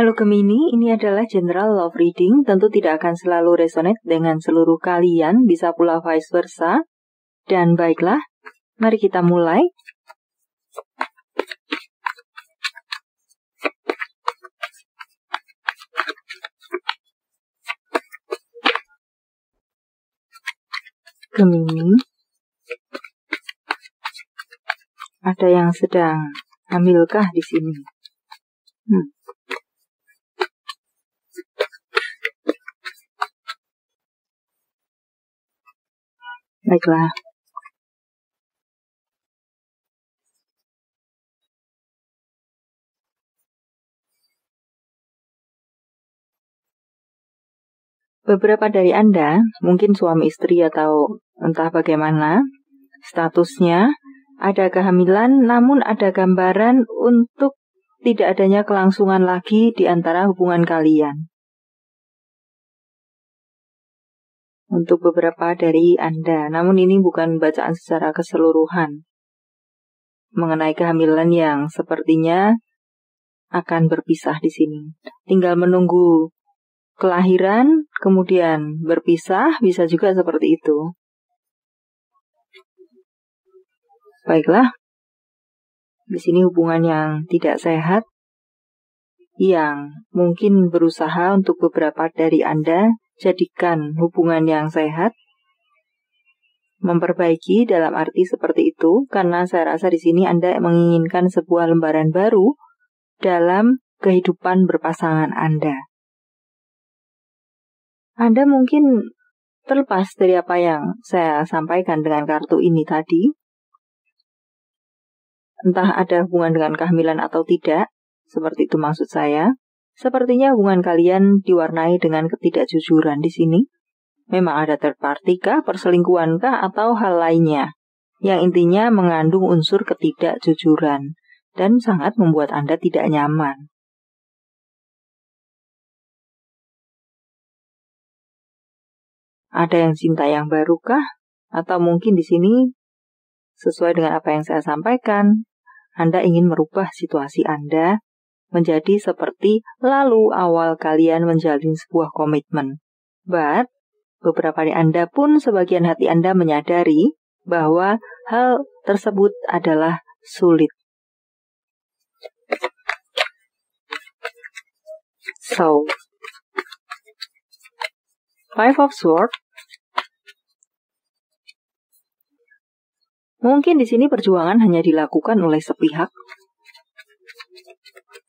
Halo Gemini, ini adalah general love reading, tentu tidak akan selalu resonate dengan seluruh kalian, bisa pula vice versa. Dan baiklah, mari kita mulai. Gemini, ada yang sedang hamilkah di sini? Baiklah. Beberapa dari Anda, mungkin suami istri atau entah bagaimana, statusnya ada kehamilan, namun ada gambaran untuk tidak adanya kelangsungan lagi di antara hubungan kalian. Untuk beberapa dari Anda, namun ini bukan bacaan secara keseluruhan mengenai kehamilan yang sepertinya akan berpisah di sini. Tinggal menunggu kelahiran, kemudian berpisah, bisa juga seperti itu. Baiklah, di sini hubungan yang tidak sehat, yang mungkin berusaha untuk beberapa dari Anda jadikan hubungan yang sehat, memperbaiki dalam arti seperti itu, karena saya rasa di sini Anda menginginkan sebuah lembaran baru dalam kehidupan berpasangan Anda. Anda mungkin terlepas dari apa yang saya sampaikan dengan kartu ini tadi. Entah ada hubungan dengan kehamilan atau tidak, seperti itu maksud saya. Sepertinya hubungan kalian diwarnai dengan ketidakjujuran di sini. Memang ada third party kah, perselingkuhan kah, atau hal lainnya. Yang intinya mengandung unsur ketidakjujuran dan sangat membuat Anda tidak nyaman. Ada yang cinta yang baru kah? Atau mungkin di sini sesuai dengan apa yang saya sampaikan, Anda ingin merubah situasi Anda menjadi seperti lalu awal kalian menjalin sebuah komitmen. But beberapa dari Anda pun sebagian hati Anda menyadari bahwa hal tersebut adalah sulit. So, Five of Swords. Mungkin di sini perjuangan hanya dilakukan oleh sepihak.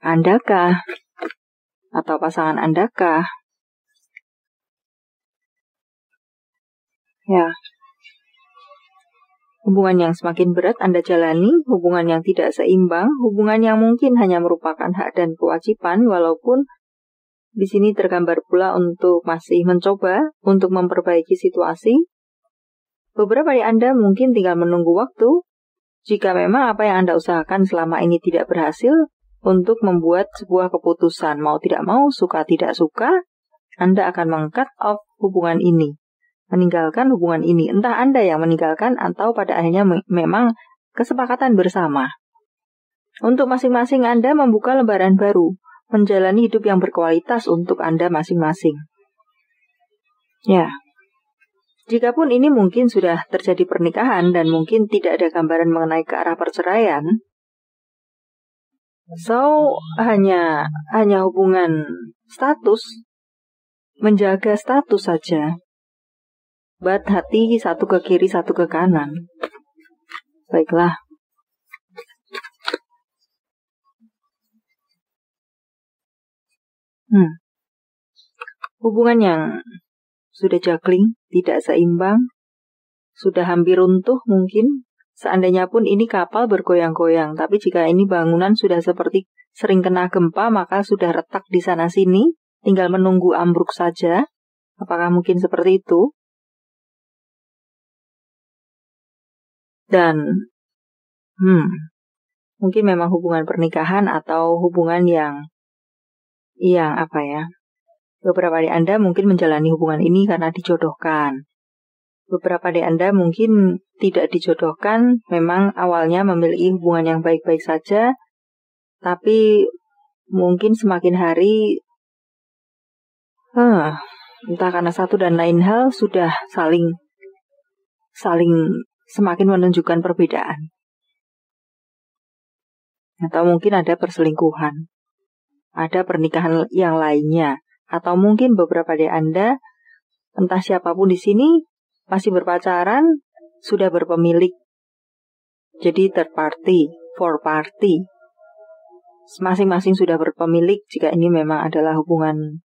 Andakah? Atau pasangan Andakah? Ya. Hubungan yang semakin berat Anda jalani, hubungan yang tidak seimbang, hubungan yang mungkin hanya merupakan hak dan kewajiban, walaupun di sini tergambar pula untuk masih mencoba untuk memperbaiki situasi. Beberapa dari Anda mungkin tinggal menunggu waktu. Jika memang apa yang Anda usahakan selama ini tidak berhasil, untuk membuat sebuah keputusan, mau tidak mau, suka tidak suka, Anda akan meng-cut off hubungan ini. Meninggalkan hubungan ini. Entah Anda yang meninggalkan atau pada akhirnya memang kesepakatan bersama. Untuk masing-masing Anda membuka lembaran baru, menjalani hidup yang berkualitas untuk Anda masing-masing. Ya. Jikapun ini mungkin sudah terjadi pernikahan dan mungkin tidak ada gambaran mengenai ke arah perceraian, so hanya hubungan status, menjaga status saja. But hati satu ke kiri, satu ke kanan. Baiklah. Hubungan yang sudah juggling, tidak seimbang, sudah hampir runtuh mungkin. Seandainya pun ini kapal bergoyang-goyang, tapi jika ini bangunan sudah seperti sering kena gempa, maka sudah retak di sana-sini, tinggal menunggu ambruk saja. Apakah mungkin seperti itu? Dan mungkin memang hubungan pernikahan atau hubungan yang apa ya? Beberapa dari Anda mungkin menjalani hubungan ini karena dijodohkan. Beberapa dari Anda mungkin tidak dijodohkan, memang awalnya memiliki hubungan yang baik-baik saja, tapi mungkin semakin hari entah karena satu dan lain hal sudah saling semakin menunjukkan perbedaan. Atau mungkin ada perselingkuhan, ada pernikahan yang lainnya, atau mungkin beberapa dari Anda, entah siapapun di sini, masih berpacaran, sudah berpemilik. Jadi third party, fourth party. Masing-masing sudah berpemilik jika ini memang adalah hubungan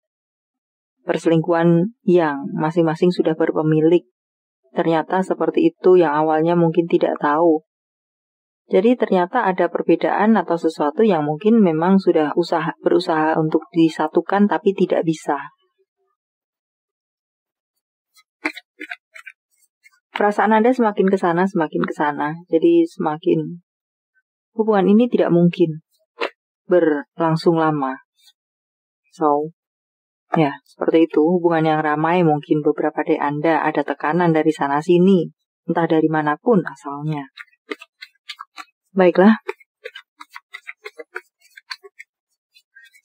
perselingkuhan yang masing-masing sudah berpemilik. Ternyata seperti itu yang awalnya mungkin tidak tahu. Jadi ternyata ada perbedaan atau sesuatu yang mungkin memang sudah berusaha untuk disatukan tapi tidak bisa. Perasaan Anda semakin ke sana, semakin ke sana. Jadi semakin hubungan ini tidak mungkin berlangsung lama. So, ya, seperti itu. Hubungan yang ramai mungkin beberapa dari Anda ada tekanan dari sana sini, entah dari manapun asalnya. Baiklah.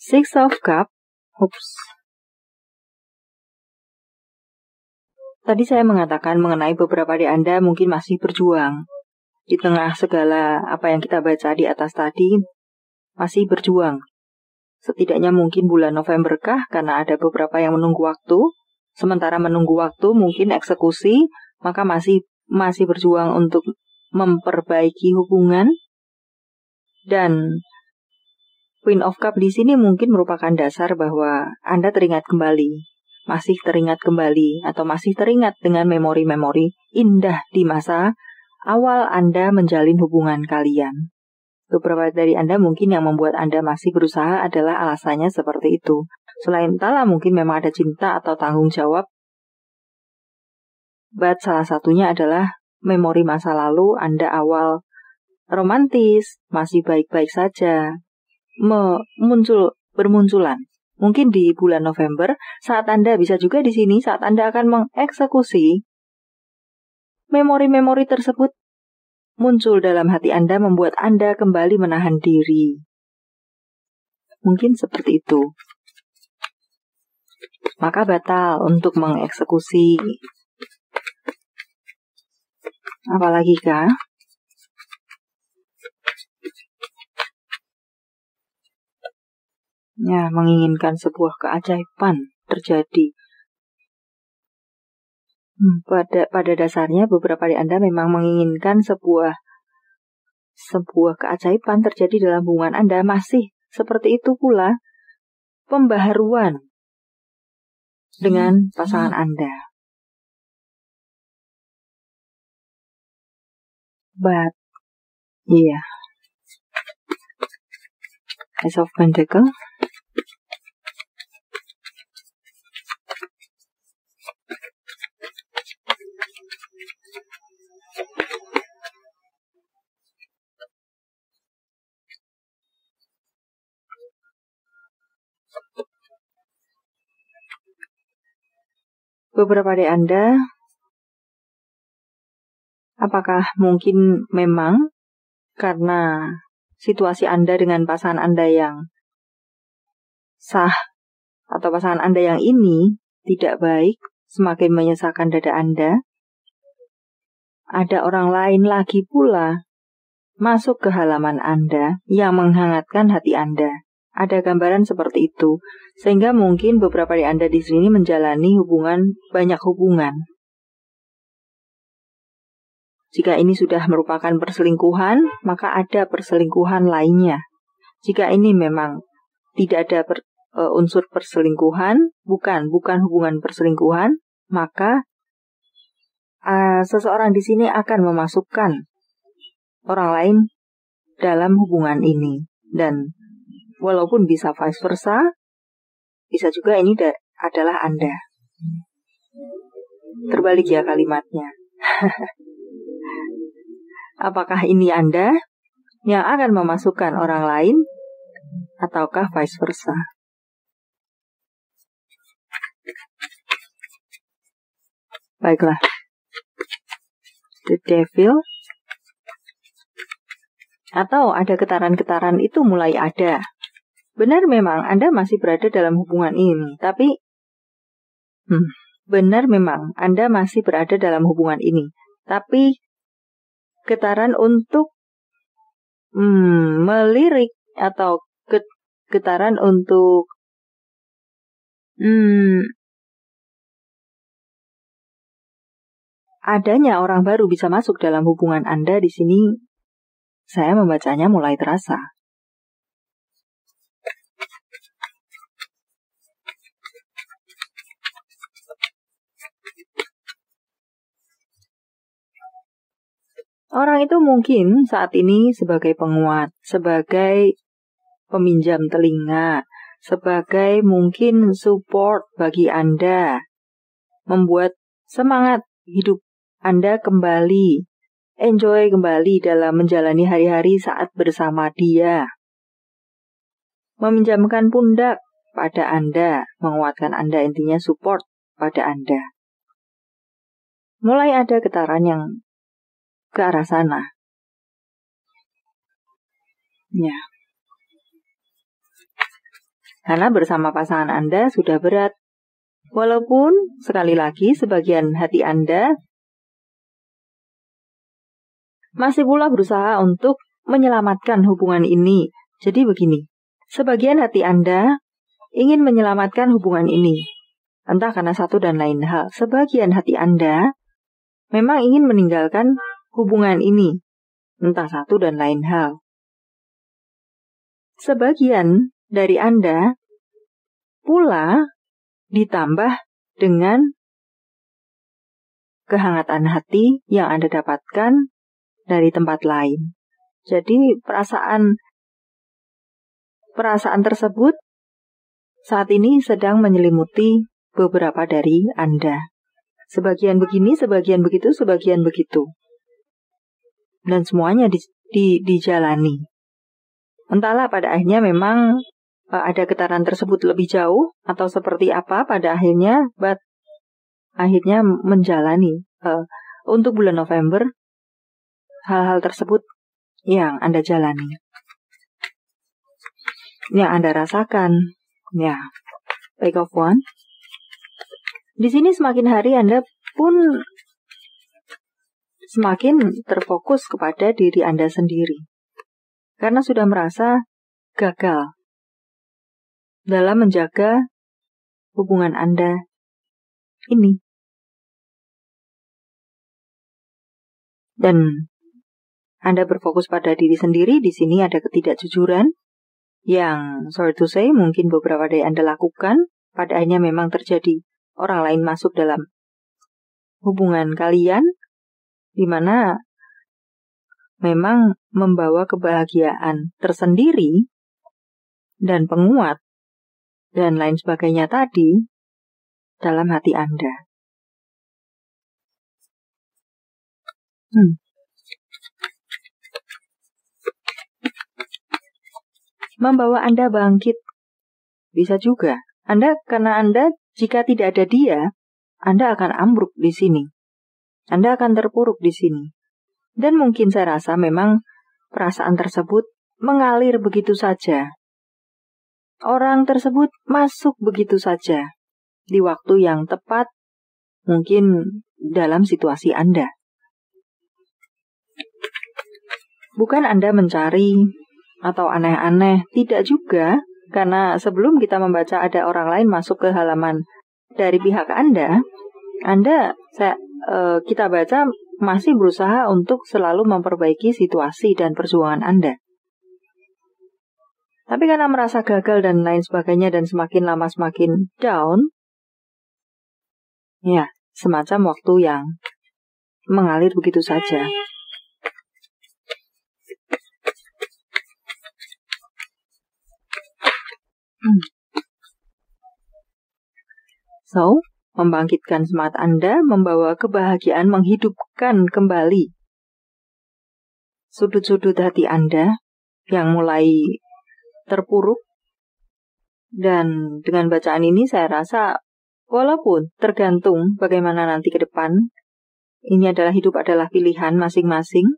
Six of Cups. Tadi saya mengatakan mengenai beberapa dari Anda mungkin masih berjuang. Di tengah segala apa yang kita baca di atas tadi, masih berjuang. Setidaknya mungkin bulan November kah, karena ada beberapa yang menunggu waktu. Sementara menunggu waktu mungkin eksekusi, maka masih berjuang untuk memperbaiki hubungan. Dan Queen of Cup di sini mungkin merupakan dasar bahwa Anda teringat kembali, masih teringat kembali, atau masih teringat dengan memori-memori indah di masa awal Anda menjalin hubungan kalian. Beberapa dari Anda mungkin yang membuat Anda masih berusaha adalah alasannya seperti itu. Selain entahlah mungkin memang ada cinta atau tanggung jawab. But salah satunya adalah memori masa lalu Anda awal romantis, masih baik-baik saja, bermunculan. Mungkin di bulan November, saat Anda bisa juga di sini, saat Anda akan mengeksekusi, memori-memori tersebut muncul dalam hati Anda, membuat Anda kembali menahan diri. Mungkin seperti itu. Maka batal untuk mengeksekusi. Apalagi kah? Ya, menginginkan sebuah keajaiban terjadi. Pada dasarnya beberapa dari Anda memang menginginkan sebuah keajaiban terjadi dalam hubungan Anda. Masih seperti itu pula pembaharuan dengan pasangan Anda. But, yeah. Ace of Pentacles. Beberapa dari Anda, apakah mungkin memang karena situasi Anda dengan pasangan Anda yang sah atau pasangan Anda yang ini tidak baik, semakin menyesakkan dada Anda, ada orang lain lagi pula masuk ke halaman Anda yang menghangatkan hati Anda. Ada gambaran seperti itu, sehingga mungkin beberapa dari Anda di sini menjalani banyak hubungan. Jika ini sudah merupakan perselingkuhan, maka ada perselingkuhan lainnya. Jika ini memang tidak ada unsur perselingkuhan, bukan hubungan perselingkuhan, maka seseorang di sini akan memasukkan orang lain dalam hubungan ini. Dan walaupun bisa vice versa, bisa juga ini adalah Anda. Terbalik ya kalimatnya. Apakah ini Anda yang akan memasukkan orang lain, ataukah vice versa? Baiklah. The Devil. Atau ada getaran-getaran itu mulai ada. benar memang Anda masih berada dalam hubungan ini, tapi benar memang Anda masih berada dalam hubungan ini, tapi getaran untuk melirik atau getaran untuk adanya orang baru bisa masuk dalam hubungan Anda di sini, saya membacanya mulai terasa. Orang itu mungkin saat ini sebagai penguat, sebagai peminjam telinga, sebagai mungkin support bagi Anda, membuat semangat hidup Anda kembali, enjoy kembali dalam menjalani hari-hari saat bersama dia. Meminjamkan pundak pada Anda, menguatkan Anda, intinya support pada Anda. Mulai ada getaran yang ke arah sana. Ya. Karena bersama pasangan Anda sudah berat. Walaupun sekali lagi sebagian hati Anda masih pula berusaha untuk menyelamatkan hubungan ini. Jadi begini, sebagian hati Anda ingin menyelamatkan hubungan ini. Entah karena satu dan lain hal. Sebagian hati Anda memang ingin meninggalkan hubungan ini, entah satu dan lain hal. Sebagian dari Anda pula ditambah dengan kehangatan hati yang Anda dapatkan dari tempat lain. Jadi perasaan tersebut saat ini sedang menyelimuti beberapa dari Anda. Sebagian begini, sebagian begitu, sebagian begitu. Dan semuanya dijalani. Entahlah pada akhirnya memang ada getaran tersebut lebih jauh atau seperti apa pada akhirnya, akhirnya menjalani. Untuk bulan November, hal-hal tersebut yang Anda jalani, yang Anda rasakan. Ya, Page of Wands. Di sini semakin hari Anda pun semakin terfokus kepada diri Anda sendiri. Karena sudah merasa gagal dalam menjaga hubungan Anda ini. Dan Anda berfokus pada diri sendiri, di sini ada ketidakjujuran yang, sorry to say, mungkin beberapa dari Anda lakukan. Pada akhirnya memang terjadi orang lain masuk dalam hubungan kalian, di mana memang membawa kebahagiaan tersendiri dan penguat dan lain sebagainya tadi dalam hati Anda. Membawa Anda bangkit. Bisa juga. Karena Anda jika tidak ada dia, Anda akan ambruk di sini. Anda akan terpuruk di sini. Dan mungkin saya rasa memang perasaan tersebut mengalir begitu saja. Orang tersebut masuk begitu saja di waktu yang tepat, mungkin dalam situasi Anda. Bukan Anda mencari atau aneh-aneh, tidak juga, karena sebelum kita membaca ada orang lain masuk ke halaman dari pihak Anda, kita baca masih berusaha untuk selalu memperbaiki situasi dan perjuangan Anda. Tapi karena merasa gagal dan lain sebagainya dan semakin lama semakin down, ya, semacam waktu yang mengalir begitu saja. So, membangkitkan semangat Anda, membawa kebahagiaan, menghidupkan kembali sudut-sudut hati Anda yang mulai terpuruk. Dan dengan bacaan ini saya rasa walaupun tergantung bagaimana nanti ke depan, ini adalah hidup adalah pilihan masing-masing.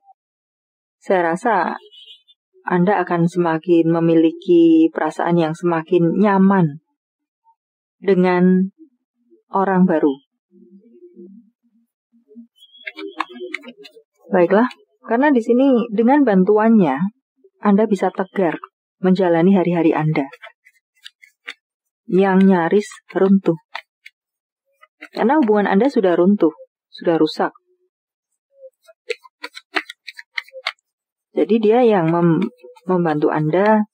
Saya rasa Anda akan semakin memiliki perasaan yang semakin nyaman dengan orang baru. Baiklah, karena di sini dengan bantuannya Anda bisa tegar menjalani hari-hari Anda yang nyaris runtuh. Karena hubungan Anda sudah runtuh, sudah rusak. Jadi dia yang membantu Anda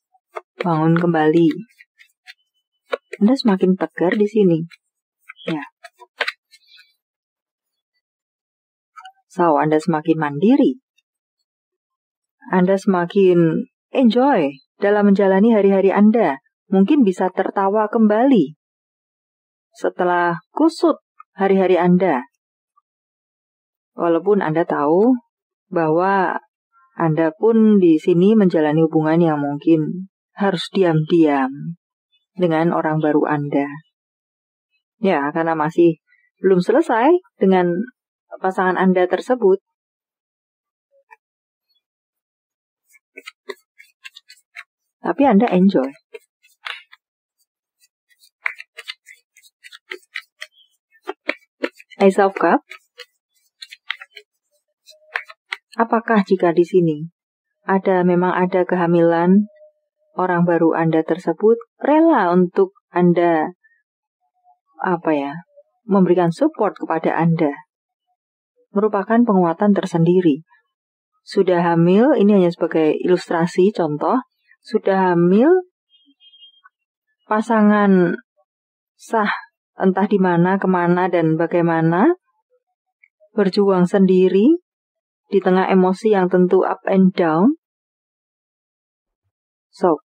bangun kembali. Anda semakin tegar di sini. Ya. So, Anda semakin mandiri. Anda semakin enjoy dalam menjalani hari-hari Anda. Mungkin bisa tertawa kembali setelah kusut hari-hari Anda. Walaupun Anda tahu bahwa Anda pun di sini menjalani hubungan yang mungkin harus diam-diam dengan orang baru Anda. Ya, karena masih belum selesai dengan pasangan Anda tersebut. Tapi Anda enjoy. Ace of Cups. Apakah jika di sini memang ada kehamilan, orang baru Anda tersebut rela untuk Anda memberikan support kepada Anda? Merupakan penguatan tersendiri. Sudah hamil, ini hanya sebagai ilustrasi contoh, sudah hamil, pasangan sah entah di mana, kemana, dan bagaimana, berjuang sendiri di tengah emosi yang tentu up and down. So,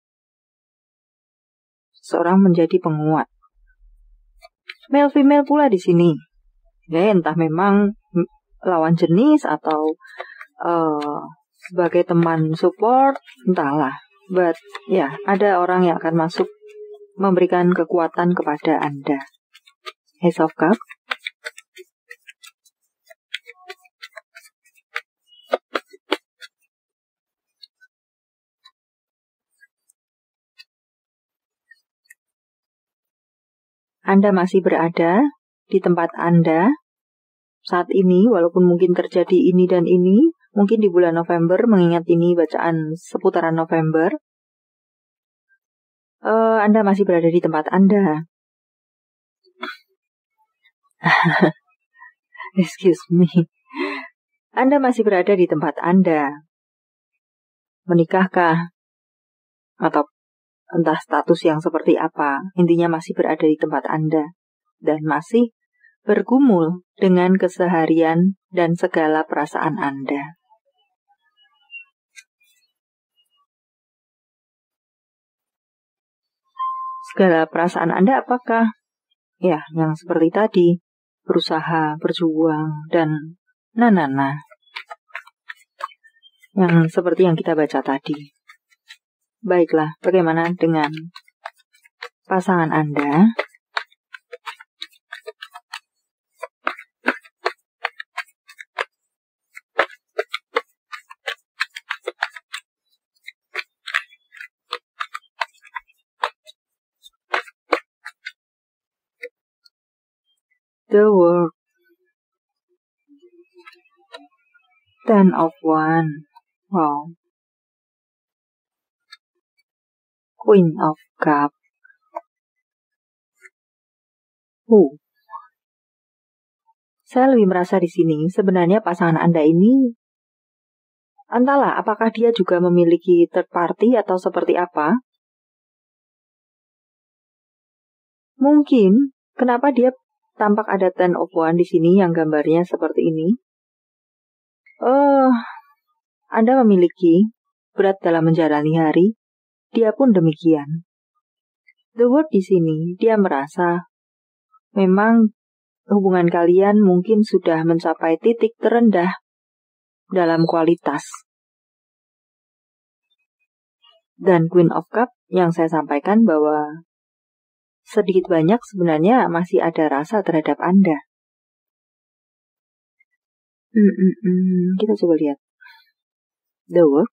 seorang menjadi penguat. Male female pula di sini. Ya, entah memang lawan jenis atau sebagai teman support, entahlah. But ya, ada orang yang akan masuk memberikan kekuatan kepada Anda. Ace of Cups. Anda masih berada di tempat Anda saat ini, walaupun mungkin terjadi ini dan ini, mungkin di bulan November, mengingat ini bacaan seputaran November, Anda masih berada di tempat Anda. Excuse me. Anda masih berada di tempat Anda. Menikahkah? Atau entah status yang seperti apa, intinya masih berada di tempat Anda. Dan masih bergumul dengan keseharian dan segala perasaan Anda. Segala perasaan Anda apakah? Ya, yang seperti tadi, berusaha, berjuang, dan nah. Yang seperti yang kita baca tadi. Baiklah, bagaimana dengan pasangan Anda? The World. 10 of Wands. Wow. Queen of Cups. Saya lebih merasa di sini sebenarnya pasangan Anda ini, entahlah apakah dia juga memiliki third party atau seperti apa. Mungkin kenapa dia tampak ada 10 of Wands di sini yang gambarnya seperti ini. Anda memiliki berat dalam menjalani hari, dia pun demikian. The World di sini, dia merasa memang hubungan kalian mungkin sudah mencapai titik terendah dalam kualitas. Dan Queen of Cups yang saya sampaikan bahwa sedikit banyak sebenarnya masih ada rasa terhadap Anda. Kita coba lihat. The World.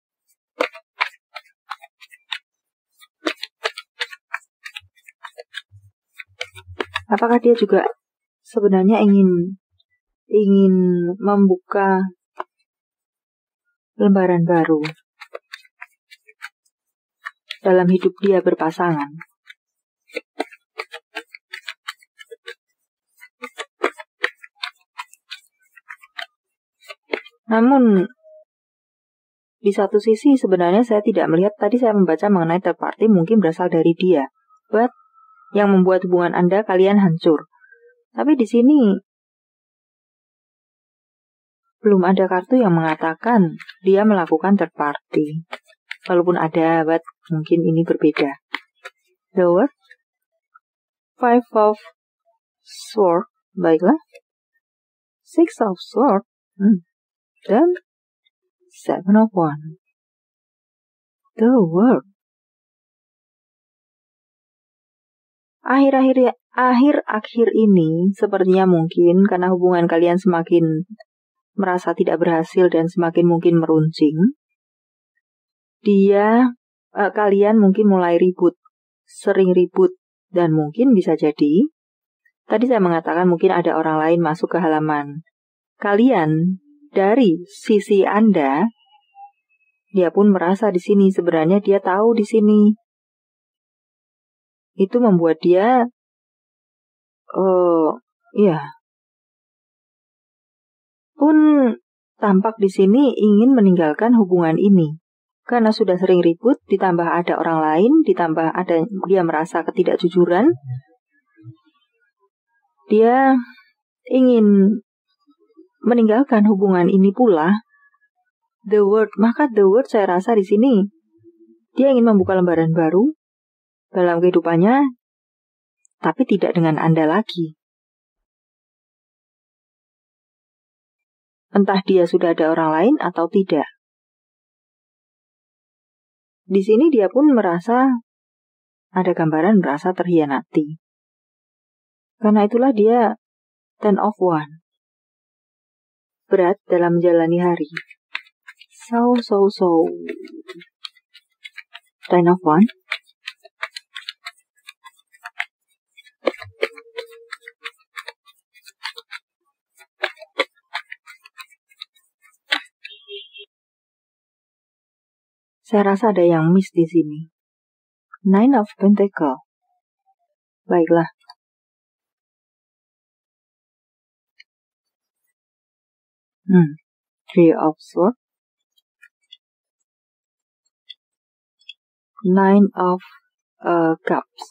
Apakah dia juga sebenarnya ingin membuka lembaran baru dalam hidup dia berpasangan? Namun di satu sisi sebenarnya saya tidak melihat, tadi saya membaca mengenai third party mungkin berasal dari dia, but yang membuat hubungan Anda kalian hancur. Tapi di sini belum ada kartu yang mengatakan dia melakukan third party. Walaupun ada, but mungkin ini berbeda. The word Five of Sword, baiklah. Six of Sword, dan Seven of Wands. The word. Akhir-akhir ini sepertinya mungkin karena hubungan kalian semakin merasa tidak berhasil dan semakin mungkin meruncing, kalian mungkin mulai ribut, sering ribut, dan mungkin bisa jadi, tadi saya mengatakan mungkin ada orang lain masuk ke halaman kalian dari sisi Anda. Dia pun merasa di sini, sebenarnya dia tahu di sini. Itu membuat dia, pun tampak di sini ingin meninggalkan hubungan ini. Karena sudah sering ribut, ditambah ada orang lain, ditambah ada dia merasa ketidakjujuran. Dia ingin meninggalkan hubungan ini pula. The word, maka the word saya rasa di sini dia ingin membuka lembaran baru dalam kehidupannya, tapi tidak dengan Anda lagi. Entah dia sudah ada orang lain atau tidak. Di sini dia pun merasa, ada gambaran merasa terhianati. Karena itulah dia Ten of Wands. Berat dalam menjalani hari. So. Ten of Wands. Saya rasa ada yang miss di sini. Nine of Pentacles. Baiklah. Three of Swords. Nine of Cups.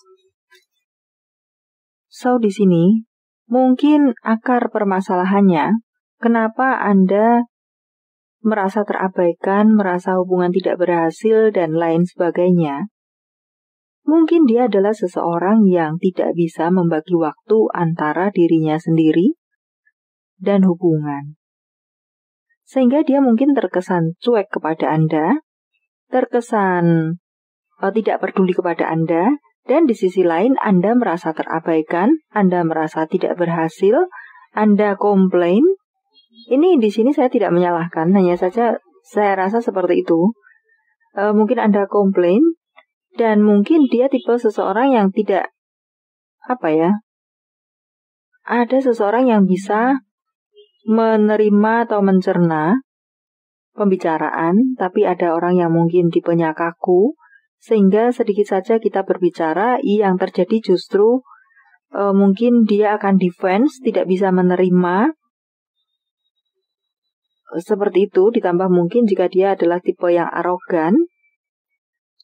So di sini mungkin akar permasalahannya kenapa Anda merasa terabaikan, merasa hubungan tidak berhasil dan lain sebagainya. Mungkin dia adalah seseorang yang tidak bisa membagi waktu antara dirinya sendiri dan hubungan. Sehingga dia mungkin terkesan cuek kepada Anda, terkesan tidak peduli kepada Anda, dan di sisi lain Anda merasa terabaikan, Anda merasa tidak berhasil, Anda komplain. Ini di sini saya tidak menyalahkan, hanya saja saya rasa seperti itu. Mungkin Anda komplain, dan mungkin dia tipe seseorang yang tidak, ada seseorang yang bisa menerima atau mencerna pembicaraan, tapi ada orang yang mungkin tipenya kaku, sehingga sedikit saja kita berbicara, yang terjadi justru mungkin dia akan defense, tidak bisa menerima, seperti itu. Ditambah mungkin jika dia adalah tipe yang arogan,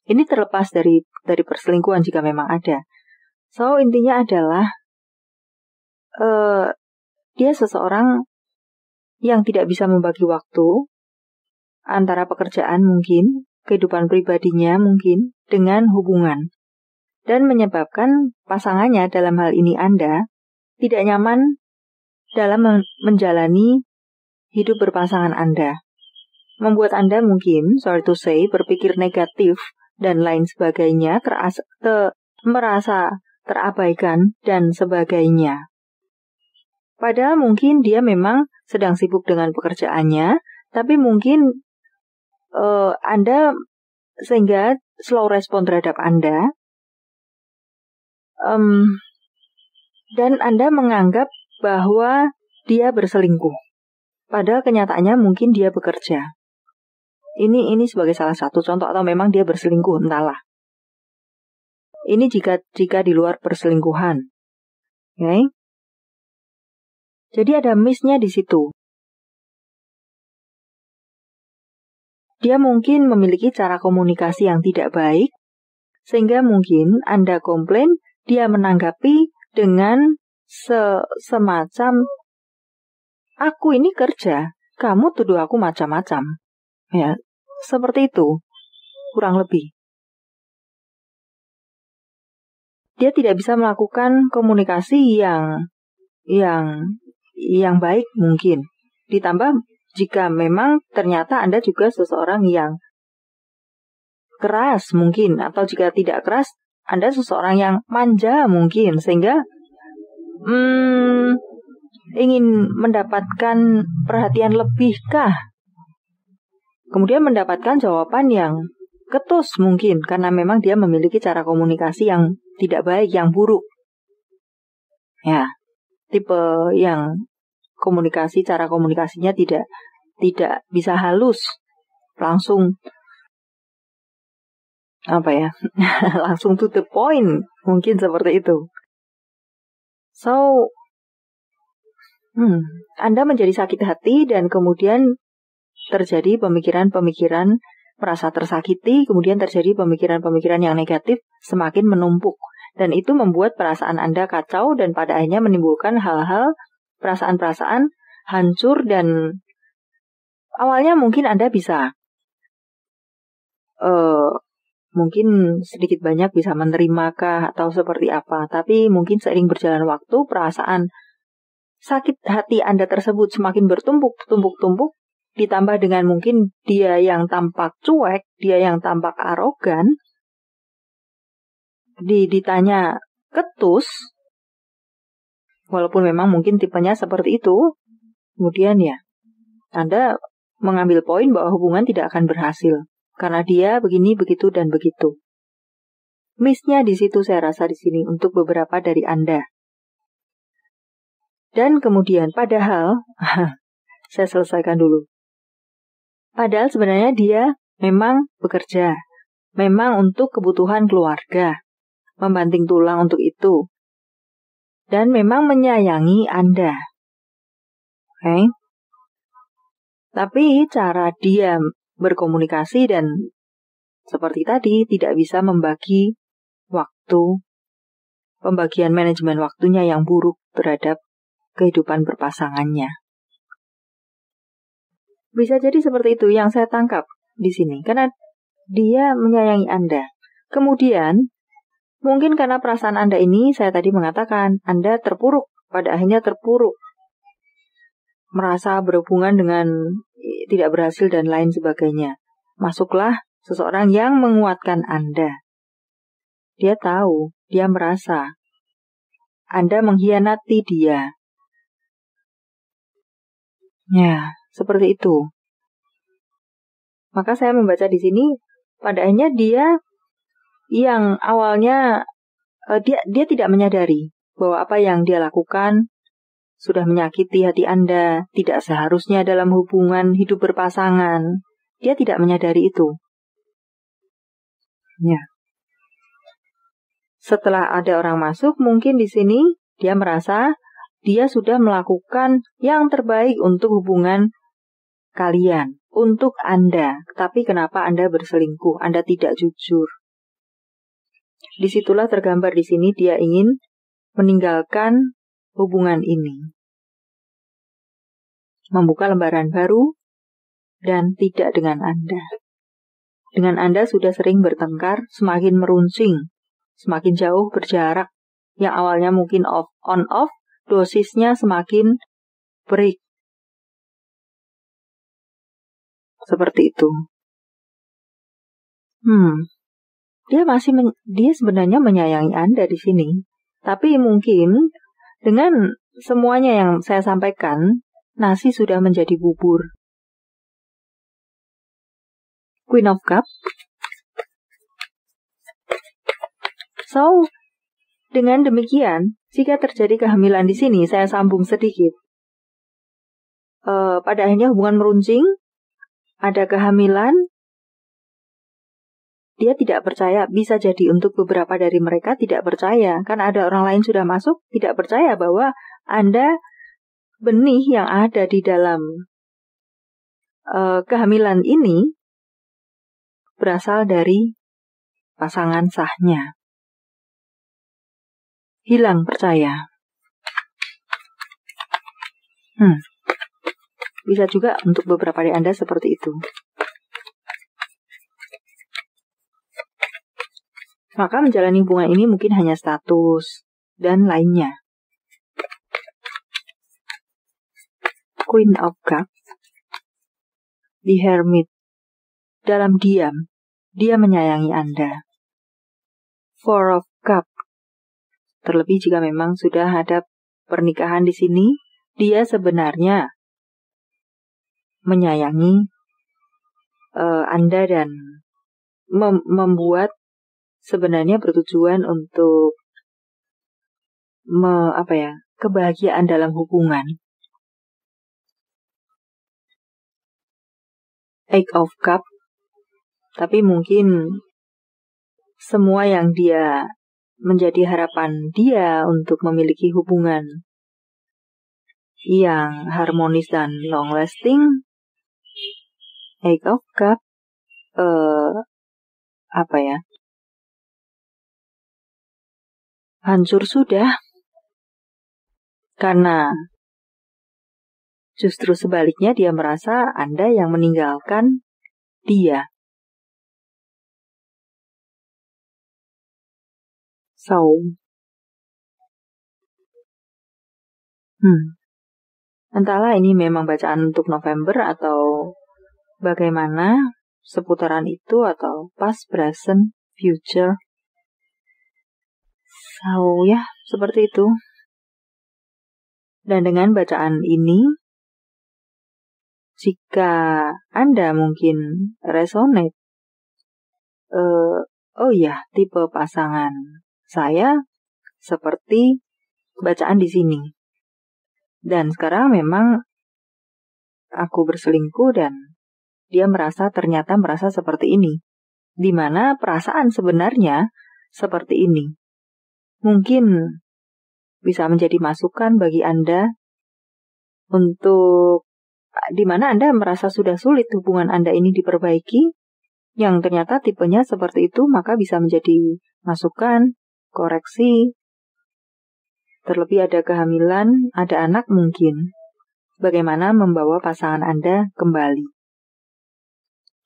ini terlepas dari perselingkuhan jika memang ada. So intinya adalah dia seseorang yang tidak bisa membagi waktu antara pekerjaan mungkin, kehidupan pribadinya mungkin, dengan hubungan. Dan menyebabkan pasangannya, dalam hal ini Anda, tidak nyaman dalam menjalani hidup berpasangan Anda. Membuat Anda mungkin, sorry to say, berpikir negatif dan lain sebagainya, merasa terabaikan dan sebagainya. Padahal mungkin dia memang sedang sibuk dengan pekerjaannya, tapi mungkin Anda sehingga slow respon terhadap Anda. Dan Anda menganggap bahwa dia berselingkuh. Padahal kenyataannya mungkin dia bekerja. Ini sebagai salah satu contoh, atau memang dia berselingkuh, entahlah. Ini jika di luar perselingkuhan. Okay? Jadi ada miss-nya di situ. Dia mungkin memiliki cara komunikasi yang tidak baik, sehingga mungkin Anda komplain, dia menanggapi dengan semacam, aku ini kerja, kamu tuduh aku macam-macam. Ya, seperti itu, kurang lebih. Dia tidak bisa melakukan komunikasi yang baik mungkin. Ditambah jika memang ternyata Anda juga seseorang yang keras mungkin, atau jika tidak keras, Anda seseorang yang manja mungkin, sehingga ingin mendapatkan perhatian lebihkah? Kemudian mendapatkan jawaban yang ketus mungkin, karena memang dia memiliki cara komunikasi yang tidak baik, yang buruk. Ya, tipe yang cara komunikasinya tidak bisa halus, langsung langsung to the point, mungkin seperti itu. So, Anda menjadi sakit hati dan kemudian terjadi pemikiran-pemikiran merasa tersakiti, kemudian terjadi pemikiran-pemikiran yang negatif semakin menumpuk. Dan itu membuat perasaan Anda kacau dan pada akhirnya menimbulkan hal-hal, perasaan-perasaan hancur, dan awalnya mungkin Anda bisa mungkin sedikit banyak bisa menerimakah atau seperti apa. Tapi mungkin seiring berjalan waktu, perasaan sakit hati Anda tersebut semakin bertumpuk-tumpuk, ditambah dengan mungkin dia yang tampak cuek, dia yang tampak arogan, ditanya ketus, walaupun memang mungkin tipenya seperti itu, kemudian ya, Anda mengambil poin bahwa hubungan tidak akan berhasil, karena dia begini, begitu, dan begitu. Miss-nya di situ saya rasa di sini untuk beberapa dari Anda. Dan kemudian padahal, saya selesaikan dulu. Padahal sebenarnya dia memang bekerja, memang untuk kebutuhan keluarga, membanting tulang untuk itu, dan memang menyayangi Anda. Okay? Tapi cara dia berkomunikasi dan seperti tadi tidak bisa membagi waktu, pembagian manajemen waktunya yang buruk terhadap kehidupan berpasangannya. Bisa jadi seperti itu yang saya tangkap di sini, karena dia menyayangi Anda. Kemudian, mungkin karena perasaan Anda ini, saya tadi mengatakan, Anda terpuruk, pada akhirnya terpuruk, merasa berhubungan dengan tidak berhasil dan lain sebagainya. Masuklah seseorang yang menguatkan Anda. Dia tahu, dia merasa Anda mengkhianati dia. Ya, seperti itu. Maka saya membaca di sini, pada akhirnya dia yang awalnya dia tidak menyadari bahwa apa yang dia lakukan sudah menyakiti hati Anda, tidak seharusnya dalam hubungan hidup berpasangan. Dia tidak menyadari itu. Ya. Setelah ada orang masuk, mungkin di sini dia merasa dia sudah melakukan yang terbaik untuk hubungan kalian, untuk Anda. Tapi kenapa Anda berselingkuh? Anda tidak jujur. Disitulah tergambar di sini dia ingin meninggalkan hubungan ini, membuka lembaran baru, dan tidak dengan Anda. Dengan Anda sudah sering bertengkar, semakin meruncing, semakin jauh berjarak. Yang awalnya mungkin on-off, dosisnya semakin break. Seperti itu. Dia sebenarnya menyayangi Anda di sini. Tapi mungkin dengan semuanya yang saya sampaikan, nasi sudah menjadi bubur. Queen of Cup. So, dengan demikian, Jika terjadi kehamilan di sini, saya sambung sedikit. Pada akhirnya hubungan meruncing, ada kehamilan, dia tidak percaya, bisa jadi untuk beberapa dari mereka tidak percaya. Kan ada orang lain sudah masuk, tidak percaya bahwa Anda benih yang ada di dalam kehamilan ini berasal dari pasangan sahnya. Hilang percaya. Bisa juga untuk beberapa dari Anda seperti itu. Maka menjalani hubungan ini mungkin hanya status dan lainnya. Queen of Cups, The Hermit, dalam diam, dia menyayangi Anda. Four of Cups, terlebih jika memang sudah ada pernikahan di sini, dia sebenarnya menyayangi Anda dan membuat sebenarnya bertujuan untuk kebahagiaan dalam hubungan. Eight of Cups, tapi mungkin semua yang dia menjadi harapan dia untuk memiliki hubungan yang harmonis dan long lasting, Eight of Cups hancur sudah, karena justru sebaliknya dia merasa Anda yang meninggalkan dia. Entahlah ini memang bacaan untuk November atau bagaimana seputaran itu, atau past, present, future. Seperti itu. Dan dengan bacaan ini, jika Anda mungkin resonate, tipe pasangan saya seperti bacaan di sini. Dan sekarang memang aku berselingkuh dan dia ternyata merasa seperti ini. Di mana perasaan sebenarnya seperti ini. Mungkin bisa menjadi masukan bagi Anda untuk di mana Anda merasa sudah sulit hubungan Anda ini diperbaiki, yang ternyata tipenya seperti itu, maka bisa menjadi masukan, koreksi. Terlebih ada kehamilan, ada anak mungkin. Bagaimana membawa pasangan Anda kembali.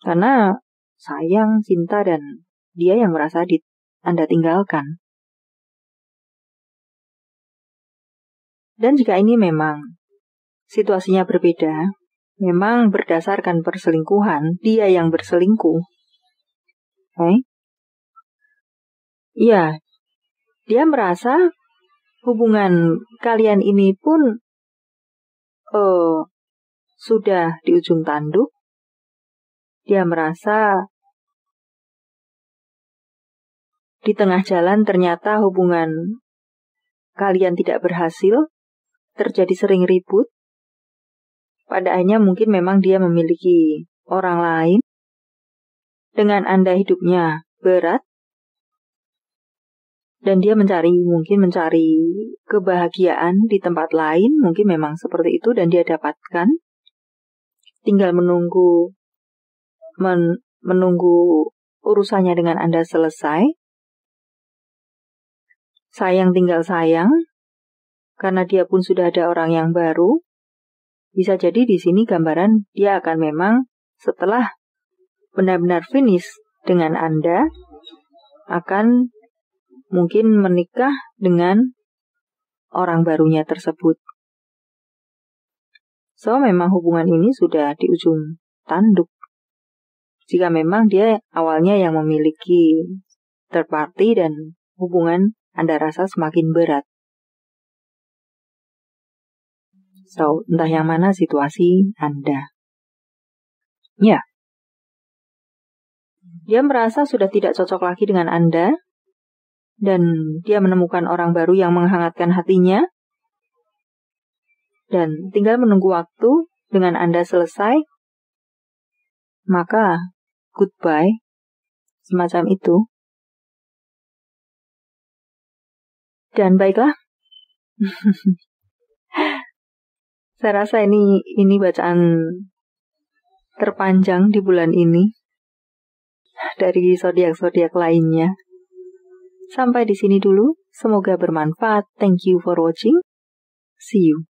Karena sayang, cinta, dan dia yang merasa Anda tinggalkan. Dan jika ini memang situasinya berbeda, memang berdasarkan perselingkuhan, dia yang berselingkuh. Ya, dia merasa hubungan kalian ini pun sudah di ujung tanduk. Dia merasa di tengah jalan ternyata hubungan kalian tidak berhasil, terjadi sering ribut. Pada akhirnya mungkin memang dia memiliki orang lain. Dengan Anda hidupnya berat. Dan dia mencari kebahagiaan di tempat lain. Mungkin memang seperti itu dan dia dapatkan. Tinggal menunggu urusannya dengan Anda selesai. Sayang tinggal sayang. Karena dia pun sudah ada orang yang baru, bisa jadi di sini gambaran dia akan memang setelah benar-benar finish dengan Anda, akan mungkin menikah dengan orang barunya tersebut. Memang hubungan ini sudah di ujung tanduk. Jika memang dia awalnya yang memiliki third party dan hubungan Anda rasa semakin berat. Entah yang mana situasi Anda. Ya. Dia merasa sudah tidak cocok lagi dengan Anda. dan dia menemukan orang baru yang menghangatkan hatinya, dan tinggal menunggu waktu. Dengan Anda selesai, maka goodbye, semacam itu. Dan baiklah, saya rasa ini bacaan terpanjang di bulan ini dari zodiak-zodiak lainnya. Sampai di sini dulu, semoga bermanfaat. Thank you for watching. See you.